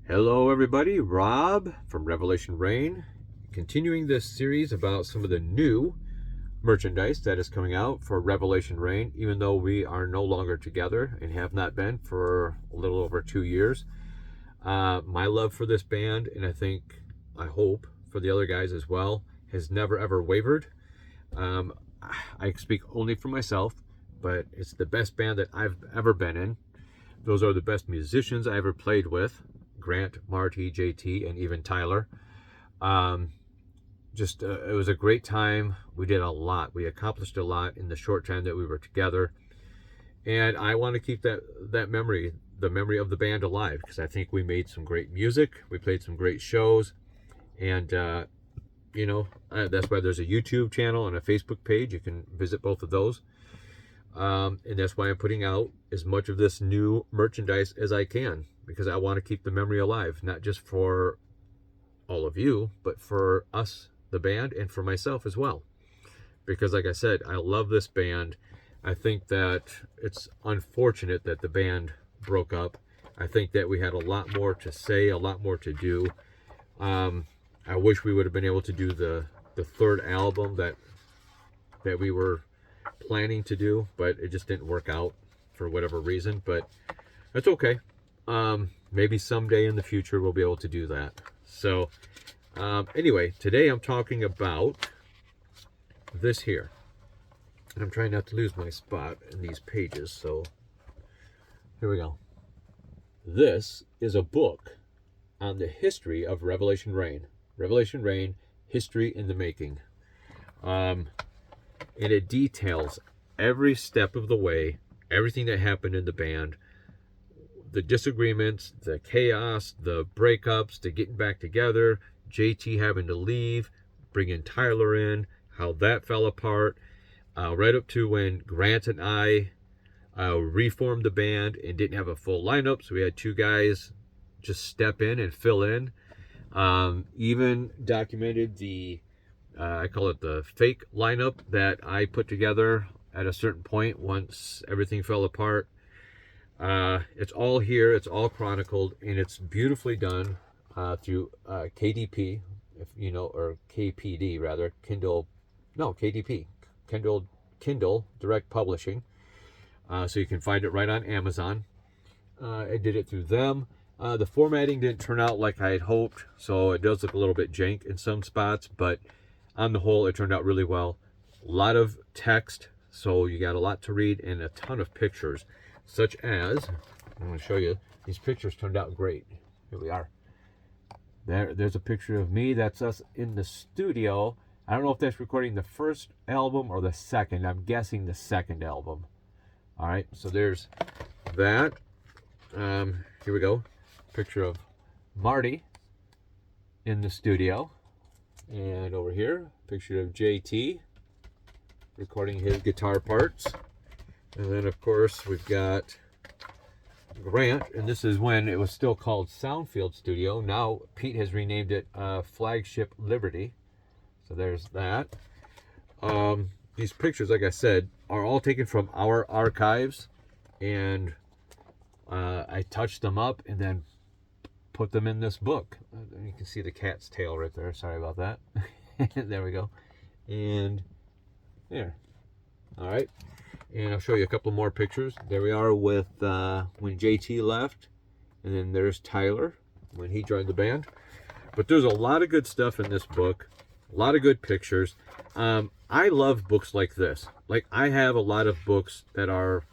Hello everybody, Rob from Revelation Rain, continuing this series about some of the new merchandise that is coming out for Revelation Rain, even though we are no longer together and have not been for a little over 2 years. My love for this band, and I hope for the other guys as well, has never ever wavered. I speak only for myself, but it's the best band that I've ever been in. Those are the best musicians I ever played with. Grant, Marty, JT, and even Tyler. It was a great time. We did a lot. We accomplished a lot in the short time that we were together. And I want to keep that memory, the memory of the band, alive, because I think we made some great music. We played some great shows. And, that's why there's a YouTube channel and a Facebook page. You can visit both of those. And that's why I'm putting out as much of this new merchandise as I can, because I want to keep the memory alive, not just for all of you, but for us, the band, and for myself as well. Because like I said, I love this band. I think that it's unfortunate that the band broke up. I think that we had a lot more to say, a lot more to do. I wish we would have been able to do the third album that we were planning to do, but it just didn't work out for whatever reason. But that's okay. Maybe someday in the future we'll be able to do that. So anyway, today I'm talking about this here. And I'm trying not to lose my spot in these pages, so here we go. This is a book on the history of Revelation Rain. Revelation Rain, History in the Making. And it details every step of the way, everything that happened in the band, the disagreements, the chaos, the breakups, the getting back together, JT having to leave, bringing Tyler in, how that fell apart, right up to when Grant and I reformed the band and didn't have a full lineup, so we had two guys just step in and fill in. Even documented the I call it the fake lineup that I put together at a certain point once everything fell apart. It's all here, it's all chronicled, and it's beautifully done through KDP, if you know, or KPD rather, KDP, Kindle Direct Publishing. So you can find it right on Amazon. I did it through them. The formatting didn't turn out like I had hoped, so it does look a little bit jank in some spots, but on the whole, it turned out really well. A lot of text, so you got a lot to read, and a ton of pictures, such as, I'm going to show you, these pictures turned out great. Here we are. There's a picture of me. That's us in the studio. I don't know if that's recording the first album or the second. I'm guessing the second album. All right, so there's that. Here we go. Picture of Marty in the studio. And over here, picture of JT recording his guitar parts. And then, of course, we've got Grant. And this is when it was still called Soundfield Studio. Now, Pete has renamed it Flagship Liberty. So there's that. These pictures, like I said, are all taken from our archives. And I touched them up and then put them in this book. You can see the cat's tail right there. Sorry about that. There we go. And there. All right. And I'll show you a couple more pictures. There we are with when JT left. And then there's Tyler when he joined the band. But there's a lot of good stuff in this book. A lot of good pictures. I love books like this. Like, I have a lot of books that are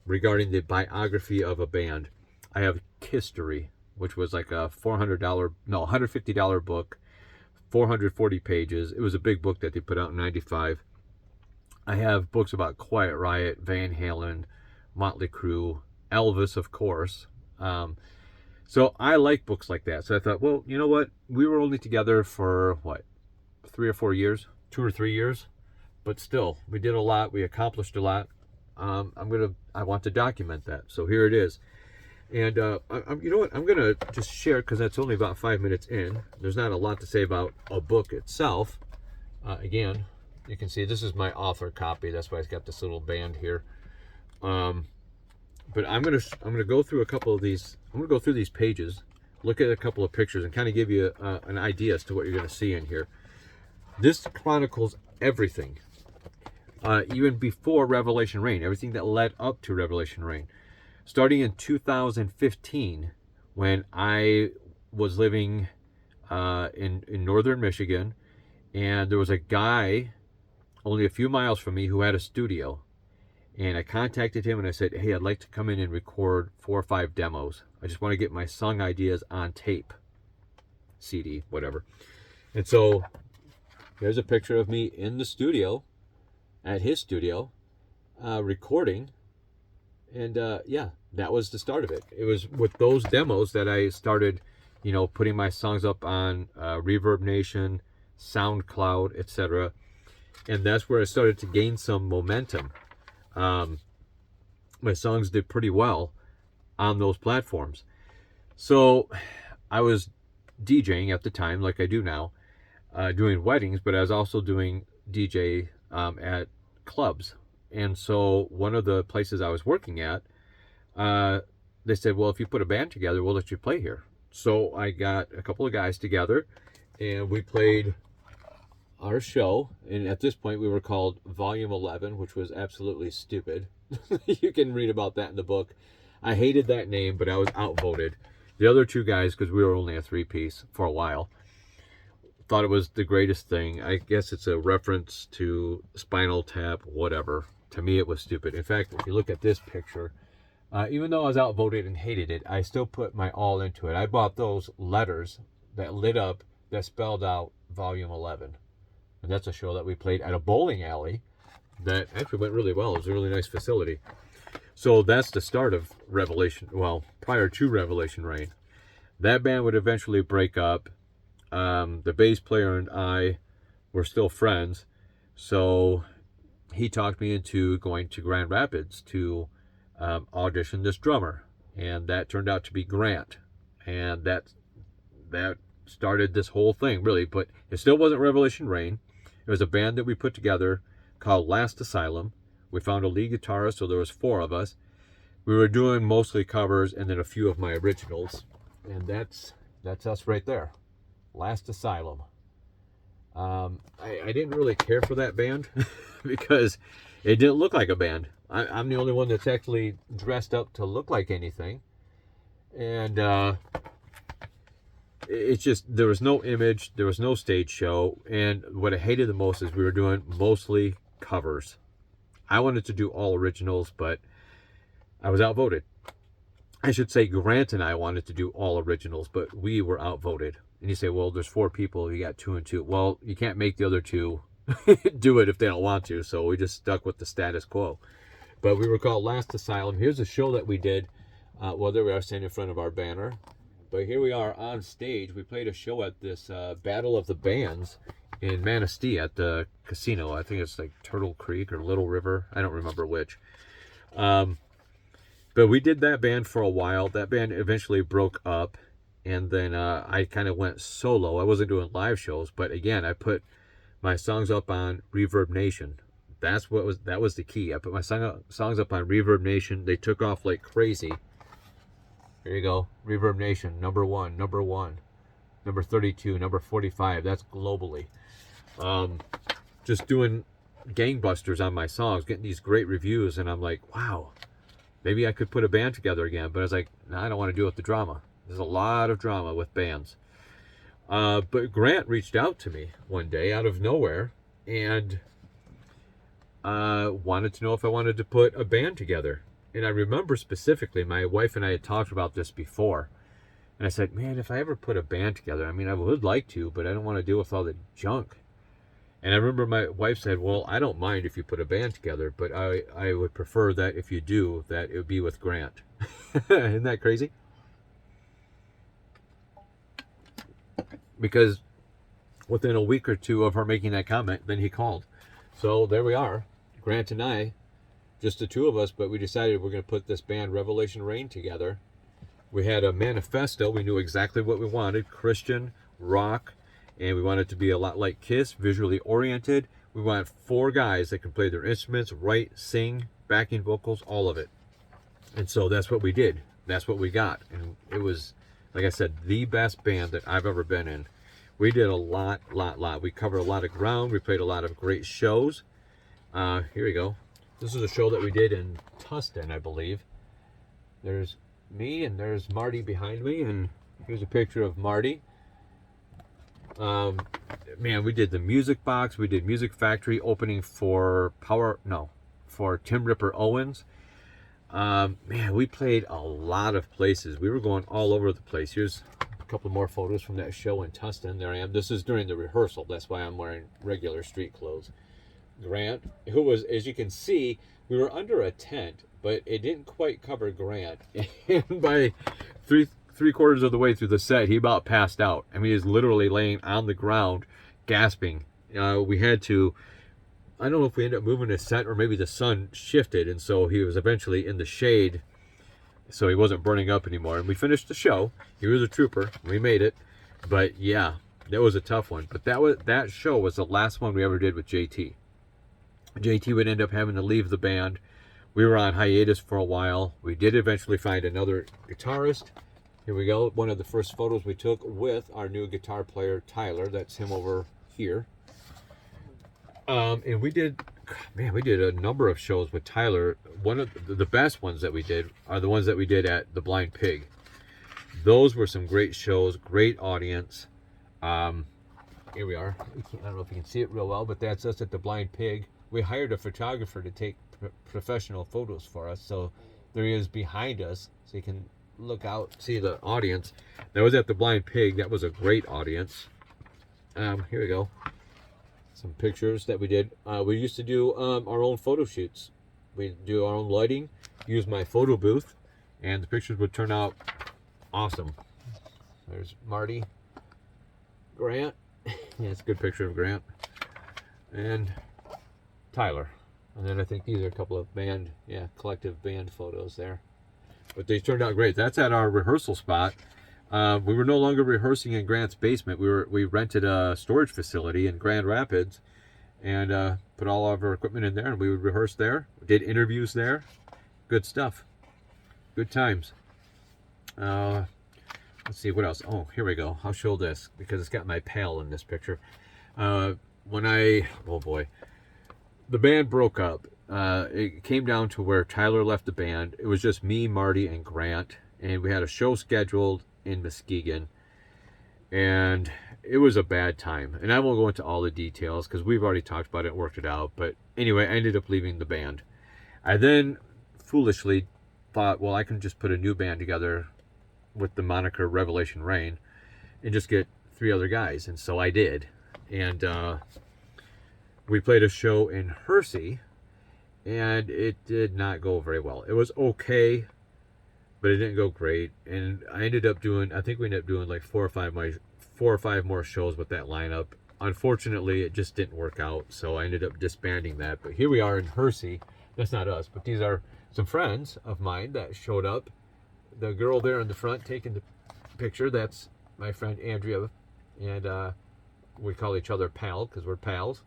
regarding the biography of a band. I have History, which was like a $150 book, 440 pages. It was a big book that they put out in 95. I have books about Quiet Riot, Van Halen, Motley Crue, Elvis, of course. So I like books like that. So I thought, well, you know what? We were only together for, 3 or 4 years? 2 or 3 years? But still, we did a lot. We accomplished a lot. I want to document that. So here it is. And you know what? I'm going to just share, because that's only about 5 minutes in. There's not a lot to say about a book itself. Again, you can see this is my author copy. That's why it's got this little band here. But I'm gonna go through a couple of these. I'm gonna go through these pages look at a couple of pictures and kind of give you an idea as to what you're going to see in here. This chronicles everything, even before Revelation Rain, everything that led up to Revelation Rain. Starting in 2015, when I was living in northern Michigan, and there was a guy only a few miles from me who had a studio. And I contacted him and I said, hey, I'd like to come in and record 4 or 5 demos. I just want to get my song ideas on tape, CD, whatever. And so here's a picture of me in the studio, at his studio, recording. And yeah, that was the start of it. It was with those demos that I started, you know, putting my songs up on Reverb Nation, SoundCloud, etc. And that's where I started to gain some momentum. My songs did pretty well on those platforms. So I was DJing at the time, like I do now, doing weddings, but I was also doing DJ at clubs. And so one of the places I was working at, they said, well, if you put a band together, we'll let you play here. So I got a couple of guys together and we played our show. And at this point we were called Volume 11, which was absolutely stupid. You can read about that in the book. I hated that name, but I was outvoted. The other 2 guys, because we were only a 3-piece for a while, thought it was the greatest thing. I guess it's a reference to Spinal Tap, whatever. To me, it was stupid. In fact, if you look at this picture, even though I was outvoted and hated it, I still put my all into it. I bought those letters that lit up that spelled out Volume 11. And that's a show that we played at a bowling alley that actually went really well. It was a really nice facility. So that's the start of Revelation. Well, prior to Revelation Rain. That band would eventually break up. The bass player and I were still friends. So he talked me into going to Grand Rapids to audition this drummer. And that turned out to be Grant. And that started this whole thing, really. But it still wasn't Revelation Rain. It was a band that we put together called Last Asylum. We found a lead guitarist, so there was 4 of us. We were doing mostly covers and then a few of my originals. And that's us right there. Last Asylum. I didn't really care for that band because it didn't look like a band. I'm the only one that's actually dressed up to look like anything. And it's just, there was no image, there was no stage show, and what I hated the most is we were doing mostly covers. I wanted to do all originals, but I was outvoted. I should say Grant and I wanted to do all originals, but we were outvoted. And you say, well, there's 4 people, you got 2 and 2. Well, you can't make the other 2 do it if they don't want to, so we just stuck with the status quo. But we were called Last Asylum. Here's a show that we did. Well, there we are standing in front of our banner. But here we are on stage. We played a show at this Battle of the Bands in Manistee at the casino. I think it's like Turtle Creek or Little River. I don't remember which. But we did that band for a while. That band eventually broke up. And then I kind of went solo. I wasn't doing live shows. But again, I put my songs up on Reverb Nation. That was the key. I put my songs up on Reverb Nation. They took off like crazy. There you go. Reverb Nation, number 1, number 32, number 45. That's globally. Just doing gangbusters on my songs, getting these great reviews, and I'm like, wow, maybe I could put a band together again. But I was like, no, I don't want to deal with the drama. There's a lot of drama with bands. But Grant reached out to me one day out of nowhere and wanted to know if I wanted to put a band together. And I remember specifically, my wife and I had talked about this before. And I said, man, if I ever put a band together, I mean, I would like to, but I don't want to deal with all the junk. And I remember my wife said, well, I don't mind if you put a band together, but I would prefer that if you do, that it would be with Grant. Isn't that crazy? Because within a week or 2 of her making that comment, then he called. So there we are, Grant and I. Just the 2 of us, but we decided we're going to put this band Revelation Rain together. We had a manifesto. We knew exactly what we wanted: Christian, rock, and we wanted it to be a lot like Kiss, visually oriented. We want 4 guys that can play their instruments, write, sing, backing vocals, all of it. And so that's what we did. That's what we got. And it was like I said, the best band that I've ever been in. We did a lot. We covered a lot of ground. We played a lot of great shows. Here we go. This is a show that we did in Tustin, I believe. There's me and there's Marty behind me, and here's a picture of Marty. Man, we did the Music Box. We did Music Factory opening for Tim Ripper Owens. Man, we played a lot of places. We were going all over the place. Here's a couple more photos from that show in Tustin. There I am. This is during the rehearsal. That's why I'm wearing regular street clothes. Grant, who was, as you can see, we were under a tent, but it didn't quite cover Grant. And by three quarters of the way through the set, he about passed out. I mean, he was literally laying on the ground, gasping. We had to, I don't know if we ended up moving his set or maybe the sun shifted, and so he was eventually in the shade, so he wasn't burning up anymore. And we finished the show. He was a trooper. We made it. But yeah, that was a tough one. But that show was the last one we ever did with JT. JT would end up having to leave the band. We were on hiatus for a while. We did eventually find another guitarist. Here we go. One of the first photos we took with our new guitar player, Tyler. That's him over here. And we did a number of shows with Tyler. One of the best ones that we did are the ones that we did at the Blind Pig. Those were some great shows, great audience. Here we are. I don't know if you can see it real well, but that's us at the Blind Pig. We hired a photographer to take professional photos for us. So there he is behind us, so you can look out, see the audience. That was at the Blind Pig. That was a great audience. Here we go. Some pictures that we did. We used to do our own photo shoots. We do our own lighting, use my photo booth, and the pictures would turn out awesome. There's Marty, Grant. Yeah, it's a good picture of Grant. And Tyler. And then I think these are a couple of collective band photos there. But they turned out great. That's at our rehearsal spot. We were no longer rehearsing in Grant's basement. We rented a storage facility in Grand Rapids and put all of our equipment in there, and we would rehearse there. We did interviews there. Good stuff. Good times. Let's see what else. Oh, here we go. I'll show this because it's got my pal in this picture. Oh boy. The band broke up. It came down to where Tyler left the band. It was just me, Marty, and Grant, and we had a show scheduled in Muskegon, and it was a bad time. And I won't go into all the details because we've already talked about it and worked it out. But anyway, I ended up leaving the band. I then foolishly thought, well, I can just put a new band together with the moniker Revelation Rain and just get 3 other guys. And so I did. And we played a show in Hersey, and it did not go very well. It was okay, but it didn't go great. And I ended up doing, I think we ended up doing like 4 or 5 more shows with that lineup. Unfortunately, it just didn't work out, so I ended up disbanding that. But here we are in Hersey. That's not us, but these are some friends of mine that showed up. The girl there in the front taking the picture, that's my friend Andrea, and we call each other pal because we're pals.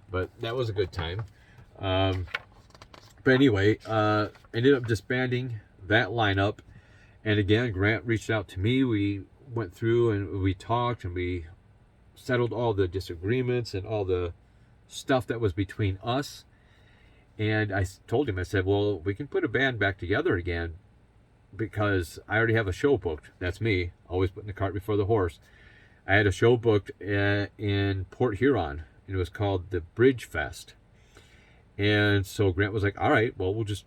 But that was a good time. But anyway, ended up disbanding that lineup. And again, Grant reached out to me. We went through and we talked and we settled all the disagreements and all the stuff that was between us. And I told him, I said, well, we can put a band back together again because I already have a show booked. That's me, always putting the cart before the horse. I had a show booked in Port Huron. It was called the Bridge Fest. And so Grant was like, all right, well, we'll just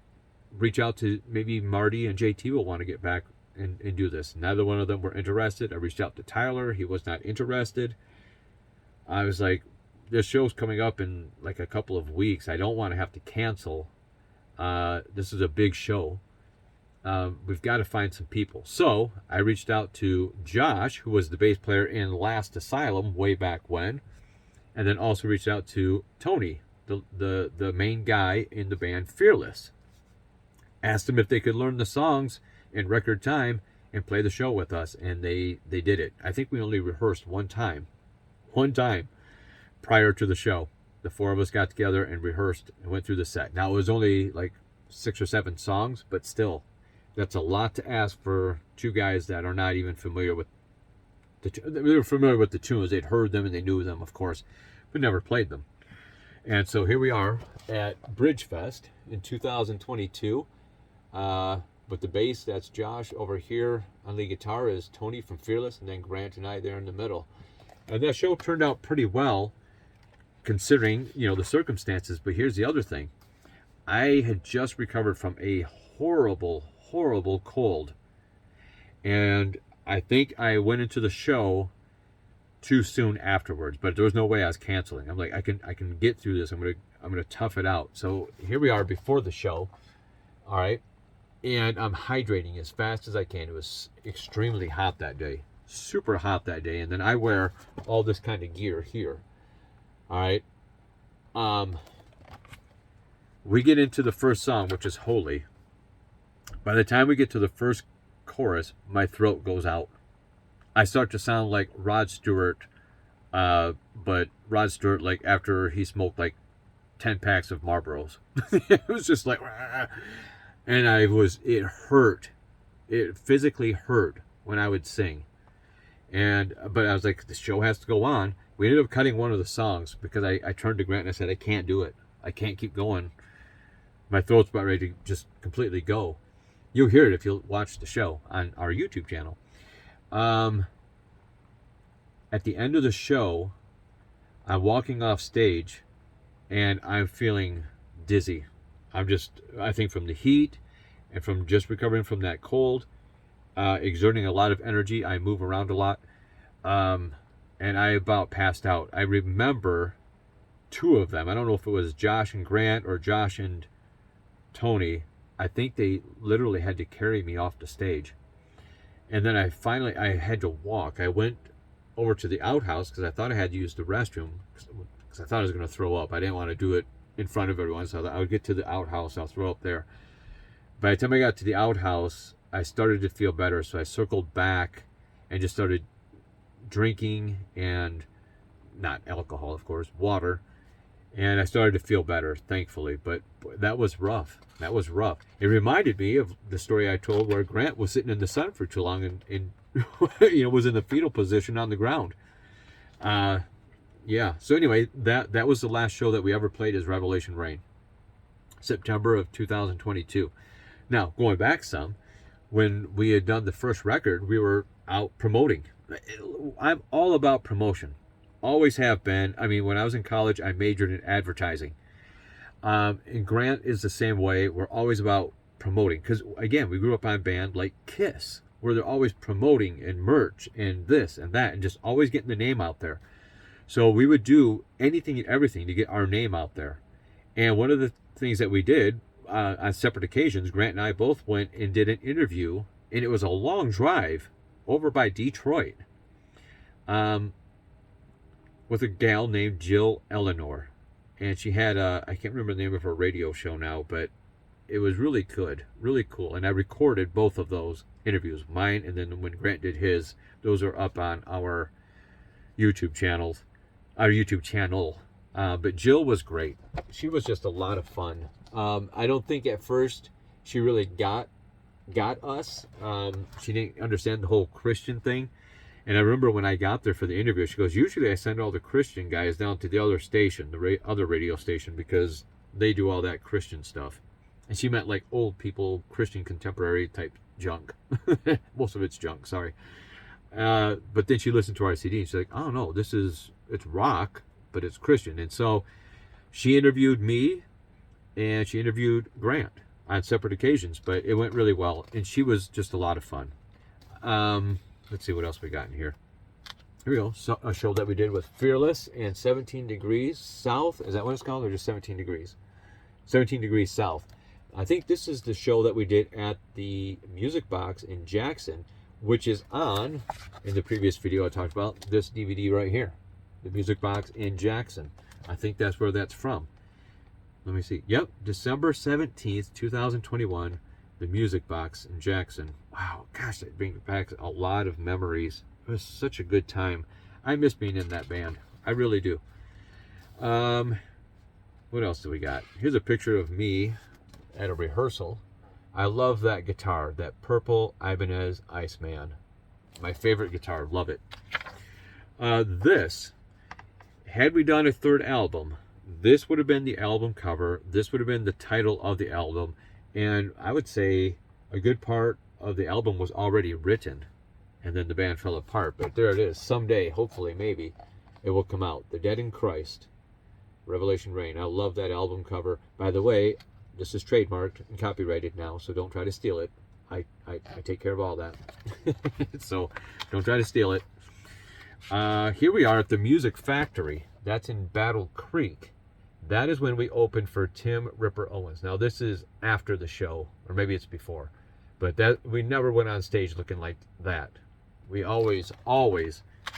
reach out to maybe Marty and JT will want to get back and do this. Neither one of them were interested. I reached out to Tyler. He was not interested. I was like, this show's coming up in like a couple of weeks. I don't want to have to cancel. This is a big show. We've got to find some people. So I reached out to Josh, who was the bass player in Last Asylum way back when. And then also reached out to Tony, the main guy in the band Fearless. Asked them if they could learn the songs in record time and play the show with us, and they did it. I think we only rehearsed one time prior to the show. The 4 of us got together and rehearsed and went through the set. Now, it was only like 6 or 7 songs, but still, That's a lot to ask for two guys that are not even familiar with they were familiar with the tunes. They'd heard them and they knew them, of course, but never played them. And so here we are at Bridgefest in 2022. With the bass, that's Josh. Over here on the guitar is Tony from Fearless, and then Grant and I there in the middle. And that show turned out pretty well, considering, the circumstances. But here's the other thing. I had just recovered from a horrible, horrible cold. And I think I went into the show too soon afterwards, but there was no way I was canceling. I'm like, I can get through this. I'm gonna tough it out. So here we are before the show. All right. And I'm hydrating as fast as I can. It was extremely hot that day. Super hot that day. And then I wear all this kind of gear here. All right. We get into the first song, which is Holy. By the time we get to the first chorus, my throat goes out. I start to sound like Rod Stewart, but Rod Stewart, like after he smoked like 10 packs of Marlboros. It was just like, and it hurt. It physically hurt when I would sing. But I was like, the show has to go on. We ended up cutting one of the songs because I turned to Grant and I said, I can't do it. I can't keep going. My throat's about ready to just completely go. You'll hear it if you watch the show on our YouTube channel. At the end of the show, I'm walking off stage and I'm feeling dizzy. I think from the heat and from just recovering from that cold, exerting a lot of energy. I move around a lot. And I about passed out. I remember two of them. I don't know if it was Josh and Grant or Josh and Tony. I think they literally had to carry me off the stage. And then I had to walk. I went over to the outhouse because I thought I had to use the restroom because I thought I was going to throw up. I didn't want to do it in front of everyone, so I would get to the outhouse, I'll throw up there. By the time I got to the outhouse, I started to feel better, so I circled back and just started drinking, and not alcohol, of course, water. And I started to feel better, thankfully. But that was rough. That was rough. It reminded me of the story I told where Grant was sitting in the sun for too long and was in the fetal position on the ground. Yeah. So anyway, that was the last show that we ever played as Revelation Rain. September of 2022. Now, going back some, when we had done the first record, we were out promoting. I'm all about promotion. Always have been. I mean, when I was in college, I majored in advertising. And Grant is the same way. We're always about promoting. Because, again, we grew up on a band like Kiss, where they're always promoting and merch and this and that and just always getting the name out there. So we would do anything and everything to get our name out there. And one of the things that we did on separate occasions, Grant and I both went and did an interview. And it was a long drive over by Detroit. With a gal named Jill Eleanor. And she had I can't remember the name of her radio show now, but it was really good, really cool. And I recorded both of those interviews, mine and then when Grant did his. Those are up on our YouTube channel. But Jill was great. She was just a lot of fun. I don't think at first she really got us. She didn't understand the whole Christian thing. And I remember when I got there for the interview, she goes, usually I send all the Christian guys down to the other station, the other radio station, because they do all that Christian stuff. And she meant like old people, Christian contemporary type junk. Most of it's junk, sorry. But then she listened to our CD and she's like, oh no, it's rock, but it's Christian. And so she interviewed me and she interviewed Grant on separate occasions, but it went really well. And she was just a lot of fun. Let's see what else we got in here. Here we go. So, a show that we did with Fearless and 17 Degrees South. Is that what it's called, or just 17 Degrees? 17 Degrees South. I think this is the show that we did at the Music Box in Jackson, which is on, in the previous video I talked about, this DVD right here. The Music Box in Jackson. I think that's where that's from. Let me see. Yep, December 17th, 2021. The Music Box in Jackson. Wow, gosh, that brings back a lot of memories. It was such a good time. I miss being in that band. I really do. What else do we got? Here's a picture of me at a rehearsal. I love that guitar, that purple Ibanez Iceman. My favorite guitar, love it. This, had we done a third album, this would have been the album cover. This would have been the title of the album. And I would say a good part of the album was already written. And then the band fell apart. But there it is. Someday, hopefully, maybe, it will come out. The Dead in Christ, Revelation Rain. I love that album cover. By the way, this is trademarked and copyrighted now, so don't try to steal it. I take care of all that. So don't try to steal it. Here we are at the Music Factory. That's in Battle Creek. That is when we opened for Tim Ripper Owens. Now this is after the show, or maybe it's before. But that we never went on stage looking like that. We always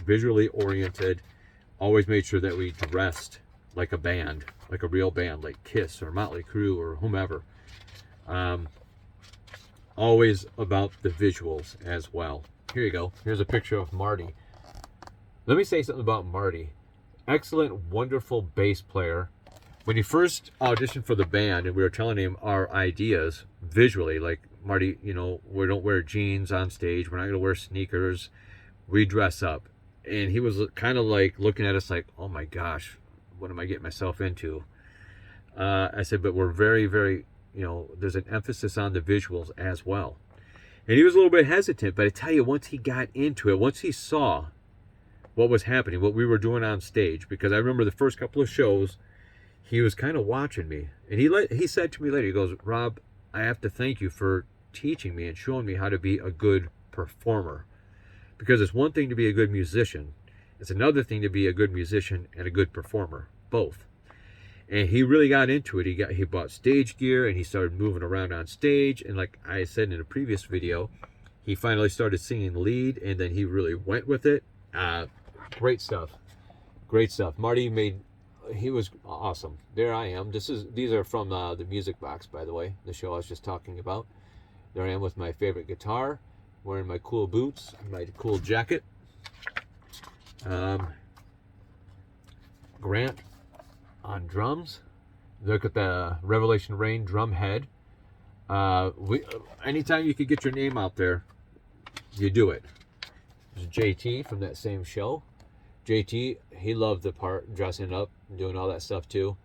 visually oriented, always made sure that we dressed like a band, like a real band, like Kiss or Motley Crue or whomever. Always about the visuals as well. Here you go. Here's a picture of Marty. Let me say something about Marty. Excellent, wonderful bass player. When he first auditioned for the band and we were telling him our ideas visually, like, Marty, you know, we don't wear jeans on stage. We're not going to wear sneakers. We dress up. And he was kind of like looking at us like, oh my gosh, what am I getting myself into? I said, but we're very, very, you know, there's an emphasis on the visuals as well. And he was a little bit hesitant, but I tell you, once he got into it, once he saw what was happening, what we were doing on stage, because I remember the first couple of shows, he was kind of watching me. And he said to me later, he goes, Rob, I have to thank you for teaching me and showing me how to be a good performer. Because it's one thing to be a good musician. It's another thing to be a good musician and a good performer, both. And he really got into it. He bought stage gear and he started moving around on stage. And like I said in a previous video, he finally started singing lead and then he really went with it. Great stuff. Great stuff. Marty he was awesome. There I am. These are from the Music Box, by the way, the show I was just talking about. There I am with my favorite guitar, wearing my cool boots, my cool jacket. Grant on drums. Look at the Revelation Rain drum head. Anytime you could get your name out there, you do it. There's JT from that same show. JT, he loved the part, dressing up and doing all that stuff too.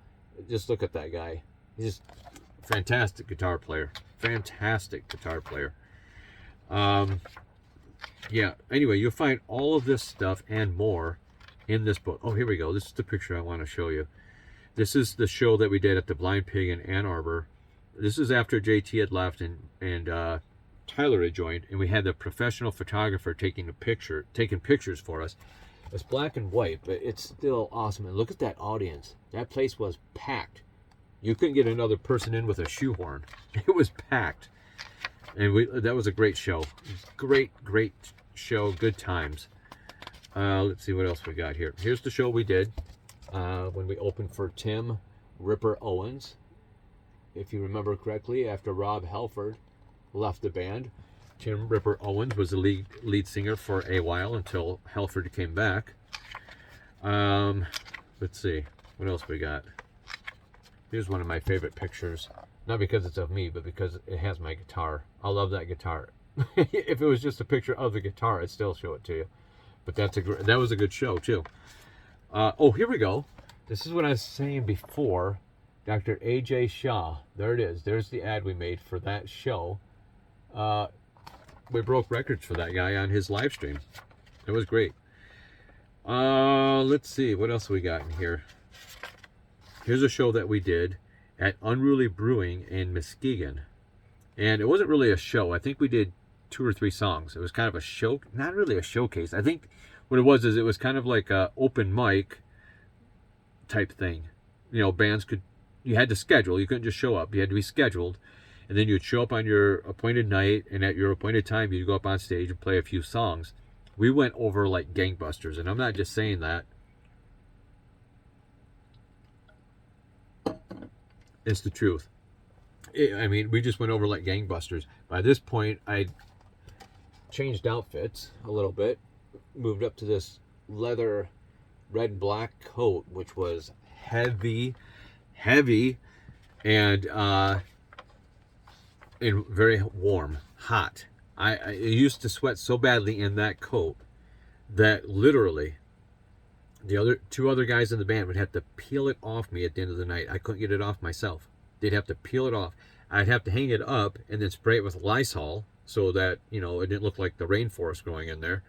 Just look at that guy. He's just a fantastic guitar player. Fantastic guitar player. Yeah, anyway, you'll find all of this stuff and more in this book. Oh, here we go. This is the picture I want to show you. This is the show that we did at the Blind Pig in Ann Arbor. This is after JT had left and Tyler had joined, and we had the professional photographer taking pictures for us. It's black and white, but it's still awesome. And look at that audience. That place was packed. You couldn't get another person in with a shoehorn. It was packed. And that was a great show. Great show. Good times. Let's see what else we got here. Here's the show we did when we opened for Tim Ripper Owens. If you remember correctly, after Rob Halford left the band, Tim Ripper Owens was the lead singer for a while until Halford came back. Let's see. What else we got? Here's one of my favorite pictures. Not because it's of me, but because it has my guitar. I love that guitar. If it was just a picture of the guitar, I'd still show it to you. But that was a good show, too. Oh, here we go. This is what I was saying before. Dr. A.J. Shaw. There it is. There's the ad we made for that show. We broke records for that guy on his live stream. It was great. Let's see. What else we got in here? Here's a show that we did at Unruly Brewing in Muskegon. And it wasn't really a show. I think we did 2 or 3 songs. It was kind of a show, not really a showcase. I think what it was is it was kind of like a open mic type thing. You know, bands you had to schedule. You couldn't just show up. You had to be scheduled. And then you'd show up on your appointed night, and at your appointed time, you'd go up on stage and play a few songs. We went over like gangbusters, and I'm not just saying that. It's the truth. I mean, we just went over like gangbusters. By this point, I changed outfits a little bit, moved up to this leather red and black coat, which was heavy, and and very warm, hot. I used to sweat so badly in that coat that literally the two other guys in the band would have to peel it off me at the end of the night. I couldn't get it off myself. They'd have to peel it off. I'd have to hang it up and then spray it with Lysol so that, you know, it didn't look like the rainforest growing in there,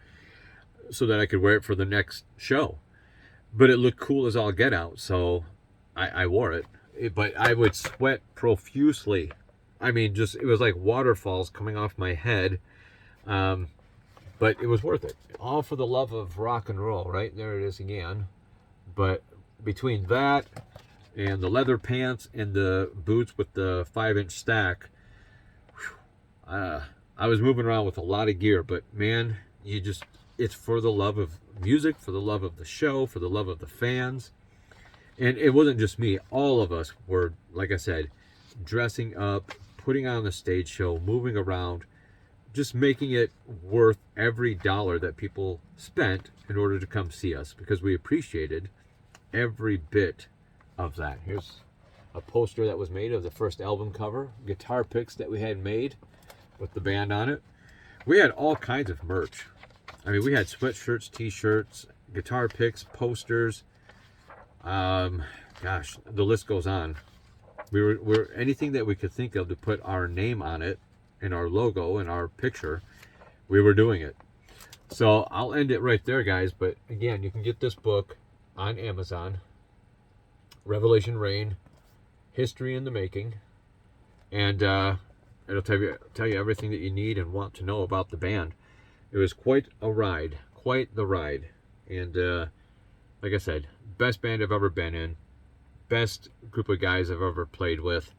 so that I could wear it for the next show. But it looked cool as all get out, so I wore it. But I would sweat profusely. I mean, just, it was like waterfalls coming off my head. But it was worth it. All for the love of rock and roll, right? There it is again. But between that and the leather pants and the boots with the 5-inch stack, I was moving around with a lot of gear. But man, it's for the love of music, for the love of the show, for the love of the fans. And it wasn't just me. All of us were, like I said, dressing up, putting on the stage show, moving around, just making it worth every dollar that people spent in order to come see us, because we appreciated every bit of that. Here's a poster that was made of the first album cover, guitar picks that we had made with the band on it. We had all kinds of merch. I mean, we had sweatshirts, t-shirts, guitar picks, posters. Gosh, the list goes on. We're anything that we could think of to put our name on it, and our logo and our picture, we were doing it. So I'll end it right there, guys. But again, you can get this book on Amazon, Revelation Rain, History in the Making, and it'll tell you everything that you need and want to know about the band. It was quite a ride, quite the ride. And like I said, best band I've ever been in, best group of guys I've ever played with.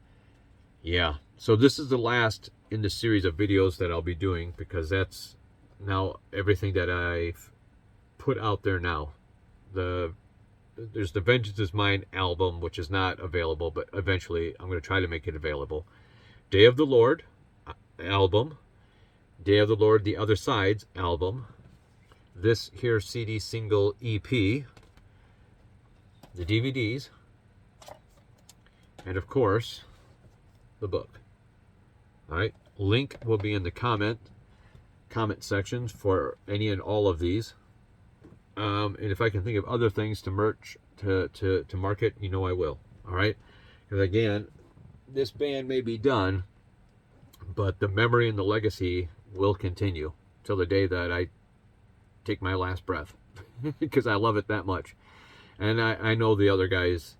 Yeah, so this is the last in the series of videos that I'll be doing, because that's now everything that I've put out there now. There's the Vengeance Is Mine album, which is not available, but eventually I'm going to try to make it available. Day of the Lord album, Day of the Lord The Other Sides album, this here CD single EP, the DVDs, and of course the book. All right, link will be in the comment sections for any and all of these. And if I can think of other things to merch to market, you know I will. All right, because again, this band may be done, but the memory and the legacy will continue till the day that I take my last breath, because I love it that much. And I know the other guys,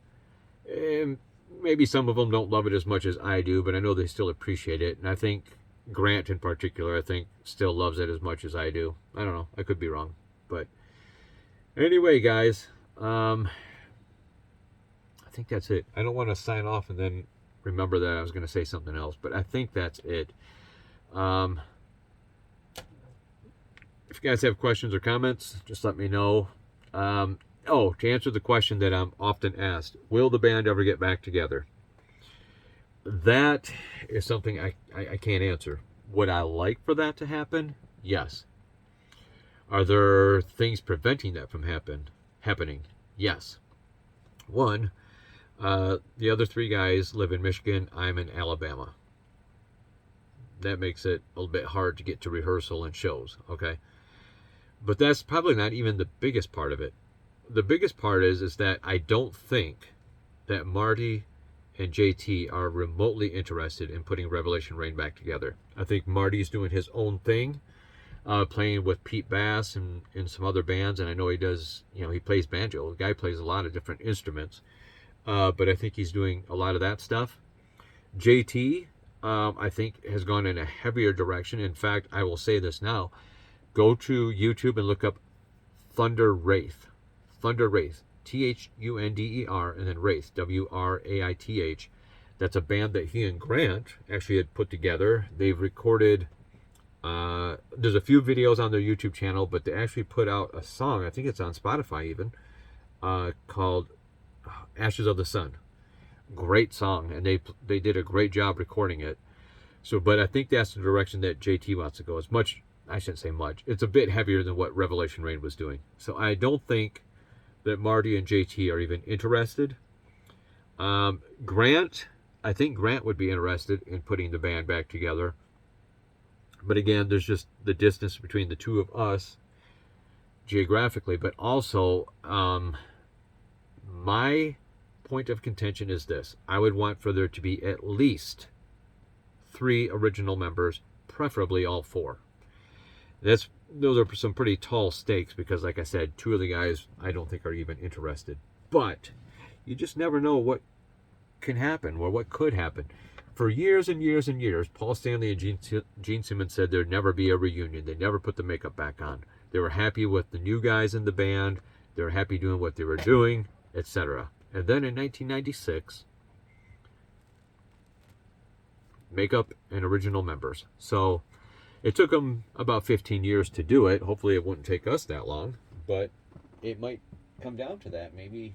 maybe some of them don't love it as much as I do, but I know they still appreciate it. And I think Grant in particular, I think, still loves it as much as I do. I don't know. I could be wrong. But anyway, guys, I think that's it. I don't want to sign off and then remember that I was going to say something else, but I think that's it. If you guys have questions or comments, just let me know. To answer the question that I'm often asked, will the band ever get back together? That is something I can't answer. Would I like for that to happen? Yes. Are there things preventing that from happening? Yes. One, the other three guys live in Michigan. I'm in Alabama. That makes it a little bit hard to get to rehearsal and shows, okay? But that's probably not even the biggest part of it. The biggest part is that I don't think that Marty and JT are remotely interested in putting Revelation Rain back together. I think Marty's doing his own thing, playing with Pete Bass and some other bands, and I know he does, he plays banjo. The guy plays a lot of different instruments, but I think he's doing a lot of that stuff. JT, I think, has gone in a heavier direction. In fact, I will say this now. Go to YouTube and look up Thunder Wraith. Thunder Wraith, Thunder, and then Wraith, Wraith. That's a band that he and Grant actually had put together. They've recorded, there's a few videos on their YouTube channel, but they actually put out a song, I think it's on Spotify even, called Ashes of the Sun. Great song, and they did a great job recording it. So, but I think that's the direction that JT wants to go. It's much, I shouldn't say much, it's a bit heavier than what Revelation Rain was doing. So I don't think that Marty and JT are even interested. Grant, I think Grant would be interested in putting the band back together. But again, there's just the distance between the two of us geographically, but also my point of contention is this. I would want for there to be at least 3 original members, preferably all 4. Those are some pretty tall stakes because, like I said, 2 of the guys I don't think are even interested. But you just never know what can happen or what could happen. For years and years and years, Paul Stanley and Gene Simmons said there'd never be a reunion. They never put the makeup back on. They were happy with the new guys in the band. They were happy doing what they were doing, etc. And then in 1996, makeup and original members. So it took them about 15 years to do it. Hopefully it wouldn't take us that long, but it might come down to that. Maybe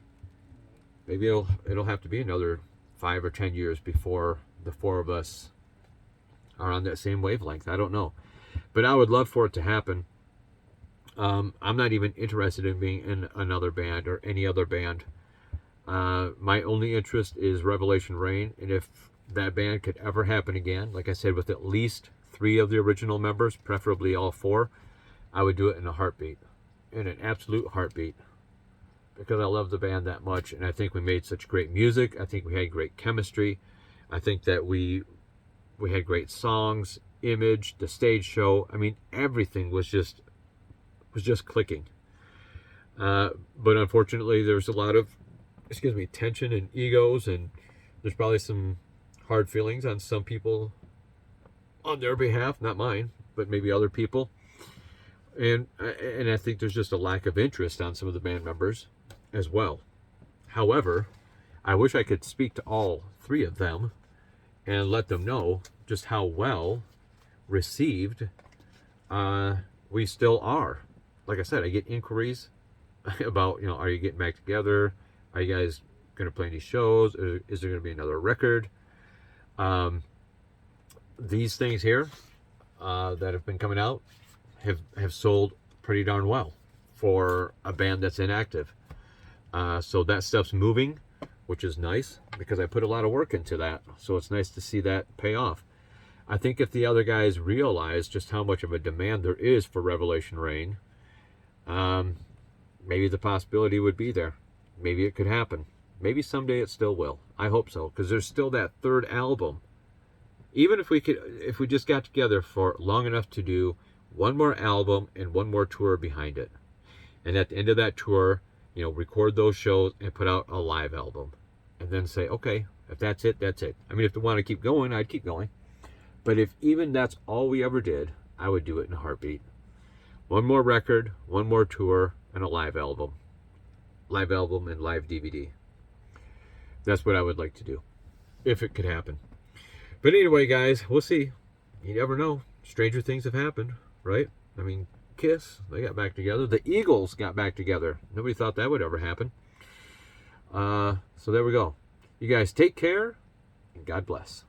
it'll have to be another 5 or 10 years before the 4 of us are on that same wavelength. I don't know, but I would love for it to happen. I'm not even interested in being in another band or any other band. My only interest is Revelation Reign, and if that band could ever happen again, like I said, with at least 3 of the original members, preferably all 4, I would do it in a heartbeat, in an absolute heartbeat, because I love the band that much, and I think we made such great music. I think we had great chemistry. I think that we had great songs, image, the stage show. I mean, everything was just clicking. But unfortunately, there's a lot of tension and egos, and there's probably some hard feelings on some people on their behalf, not mine, but maybe other people. And I think there's just a lack of interest on some of the band members as well. However, I wish I could speak to all 3 of them and let them know just how well received we still are. Like I said, I get inquiries about, are you getting back together? Are you guys going to play any shows? Is there going to be another record? These things here that have been coming out have sold pretty darn well for a band that's inactive. So that stuff's moving, which is nice because I put a lot of work into that. So it's nice to see that pay off. I think if the other guys realize just how much of a demand there is for Revelation Reign, maybe the possibility would be there. Maybe it could happen. Maybe someday it still will. I hope so, because there's still that 3rd album. Even if we just got together for long enough to do 1 more album and 1 more tour behind it, and at the end of that tour, record those shows and put out a live album, and then say, okay, if that's it, that's it. I mean, if they want to keep going, I'd keep going. But if even that's all we ever did, I would do it in a heartbeat. 1 more record, 1 more tour, and a live album. Live album and live DVD. That's what I would like to do, if it could happen. But anyway, guys, we'll see. You never know. Stranger things have happened, right? I mean, Kiss, they got back together. The Eagles got back together. Nobody thought that would ever happen. So there we go. You guys take care, and God bless.